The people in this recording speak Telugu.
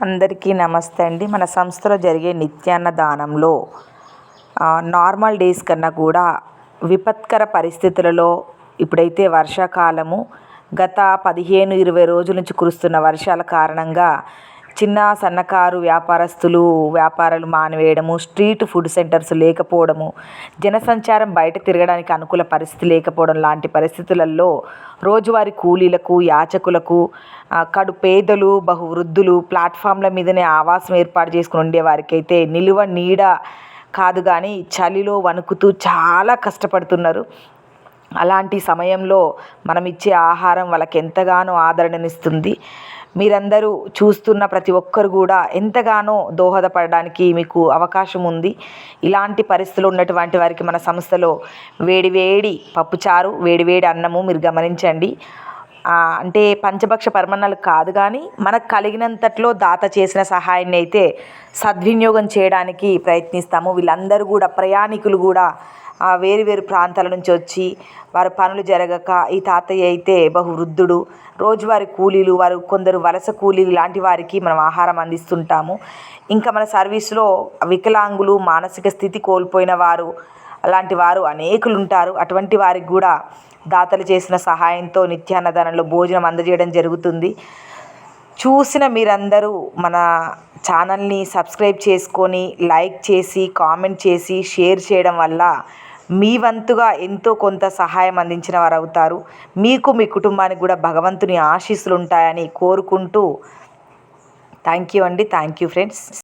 అందరికీ నమస్తే అండి. మన సంస్థలో జరిగే నిత్యాన్నదానంలో నార్మల్ డేస్ కన్నా కూడా విపత్కర పరిస్థితులలో ఇప్పుడైతే వర్షాకాలము గత 15-20 రోజుల నుంచి కురుస్తున్న వర్షాల కారణంగా చిన్న సన్నకారు వ్యాపారాలు మానివేయడము, స్ట్రీట్ ఫుడ్ సెంటర్స్ లేకపోవడము, జనసంచారం బయట తిరగడానికి అనుకూల పరిస్థితి లేకపోవడం లాంటి పరిస్థితులలో రోజువారీ కూలీలకు, యాచకులకు, కడు పేదలు, బహువృద్ధులు ప్లాట్ఫామ్ల మీదనే ఆవాసం ఏర్పాటు చేసుకుని ఉండేవారికి అయితే నిలువ నీడ కాదు కానీ చలిలో వణుకుతూ చాలా కష్టపడుతున్నారు. అలాంటి సమయంలో మనం ఇచ్చే ఆహారం వాళ్ళకి ఎంతగానో ఆదరణనిస్తుంది. మీరందరూ చూస్తున్న ప్రతి ఒక్కరు కూడా ఎంతగానో దోహదపడడానికి మీకు అవకాశం ఉంది. ఇలాంటి పరిస్థితులు ఉన్నటువంటి వారికి మన సంస్థలో వేడివేడి పప్పుచారు, వేడివేడి అన్నము మీరు గమనించండి. అంటే పంచభక్ష పరమాన్నాలు కాదు కానీ మనకు కలిగినంతట్లో దాత చేసిన సహాయాన్ని అయితే సద్వినియోగం చేయడానికి ప్రయత్నిస్తాము. వీళ్ళందరూ కూడా ప్రయాణికులు కూడా వేరు వేరు ప్రాంతాల నుంచి వచ్చి వారి పనులు జరగక, ఈ తాతయ్య అయితే బహువృద్ధుడు, రోజువారీ కూలీలు, వారు కొందరు వలస కూలీలు లాంటి వారికి మనం ఆహారం అందిస్తుంటాము. ఇంకా మన సర్వీస్లో వికలాంగులు, మానసిక స్థితి కోల్పోయిన వారు, అలాంటి వారు అనేకులు ఉంటారు. అటువంటి వారికి కూడా దాతలు చేసిన సహాయంతో నిత్యాన్నదానంలో భోజనం అందజేయడం జరుగుతుంది. చూసిన మీరందరూ మన ఛానల్ని సబ్స్క్రైబ్ చేసుకొని, లైక్ చేసి, కామెంట్ చేసి, షేర్ చేయడం వల్ల మీ వంతుగా ఎంతో కొంత సహాయం అందించిన వారు అవుతారు. మీకు, మీ కుటుంబానికి కూడా భగవంతుని ఆశీస్సులు ఉంటాయని కోరుకుంటూ థ్యాంక్ యూ అండి. Thank you friends.